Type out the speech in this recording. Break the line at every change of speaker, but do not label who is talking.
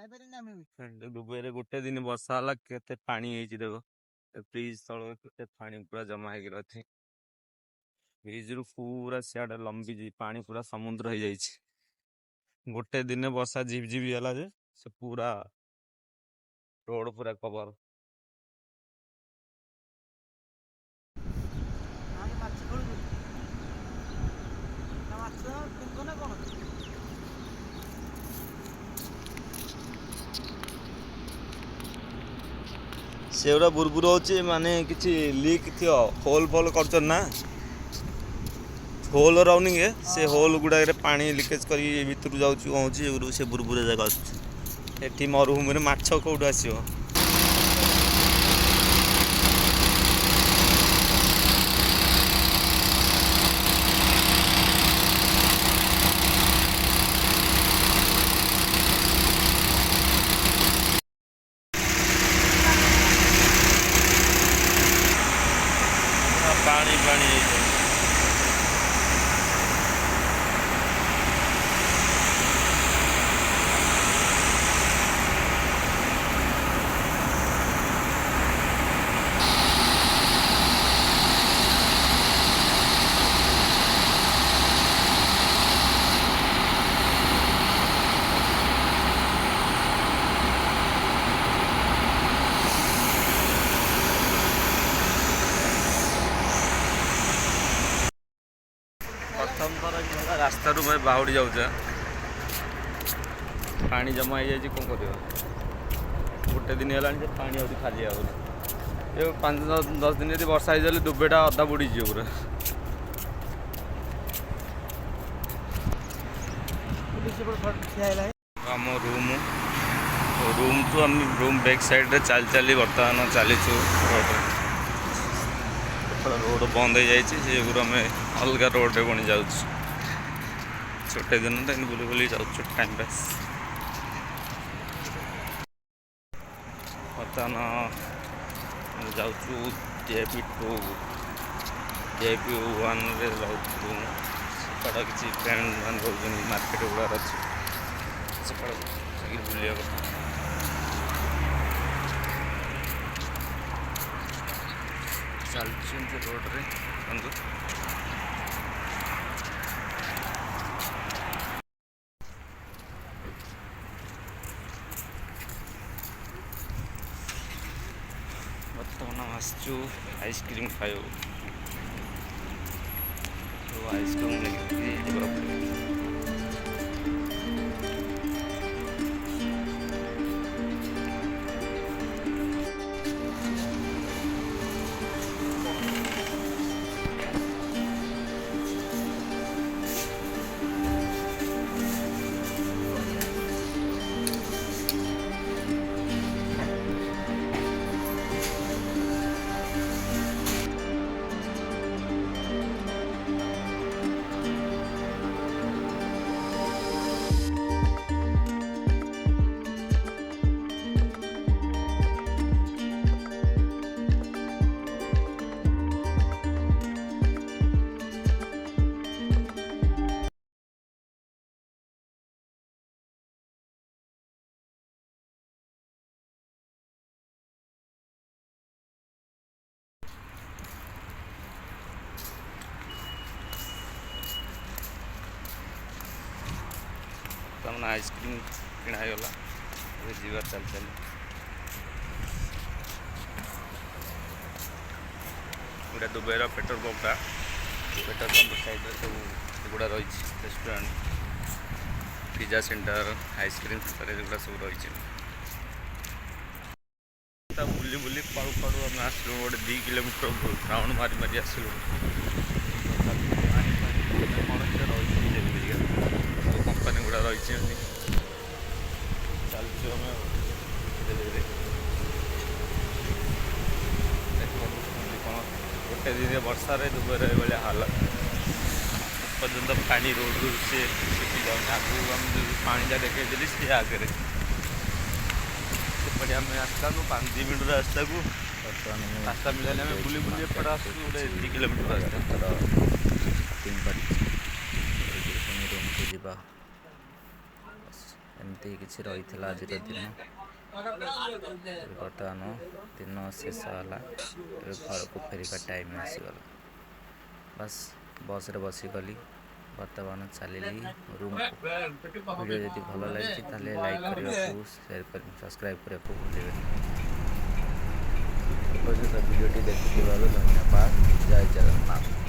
Dubai गोटे दिन वर्षा है केते पानी देख ब्रिज तल केते पानी पूरा जमा हो ब्रिज रु पूरा सियाडे लंबी पानी पूरा समुद्र हो जाइए गोटे दिन वर्षा झिप झिप है जे से पूरा रोड पूरा कवर सेगुड़ा बुरबुर हो माने किसी लीक थी होल फोल कर ना होल रही है से होल गुड़ा पानी लिकेज कर भर जाऊँ से बुरबुर जगह आसुँच मरुभूमि माछ कौटू आसो पानी पानी प्रथम थर रास्ता रू भाई बाहुड़ी जाऊे पानी जमा हो जाए कौन कर गोटे दिन है पानी आज खाली ये 5-10 दिन यदि वर्षा हो दुबईटा अधा बुड़ी पूरा आम रूम टू आम रूम बैक साइड चल चली बर्तमान चलीचु रोड बंद हो जाए आम अलग रोड रे पुणी जाऊँ छोटे दिन बुली बुली जाऊँ टाइम पास बर्तमान जाऊँ JP 2 JP 1 रे जाऊँ सकाल किसी फ्रेंड मान रोज मार्केट गुड़ार अच्छे सकाल बुलिया चलते रोड रे बर्तमान आसचु आइसक्रीम खाइबू तो आइसक्रीम लेकिन तमने आइसक्रीम किणागला जीवा चल चल गोटे दुबईर पेट्रोल पंपटा पेट्रोल पंप साइड सब गुड़ा रही restaurant pizza centre ice cream centre गुड़ा सब रही बुली बुली पड़ू पड़ू आम आसलु गोटे 2 किलोमीटर राउंड मारी मारी आसलु कंपानी गुड़ा रही चलचु आम कौन गोटे दिन वर्षा दुबई भाया हालत पर्यटन पानी रोड रू सी सुखी जाऊँ आगू आम जो पाटा देखी सी आगे सेपटे आम आसलु 5 मिनट रास्ता को रास्ता मिलानी आम बुली बुली एपटे आसू गोटे 2 किलोमीटर रास्ता
एमती किसी रही आज दिन बर्तमान दिन शेष है घर को फेरिका टाइम आसीगला बस बस रे बसीगली बर्तमान चलि रूम को वीडियो यदि भल लगी लाइक करने को शेयर कर सब्सक्राइब करने को भूलें वीडियो देखिए धन्यवाद। जय जगन्नाथ।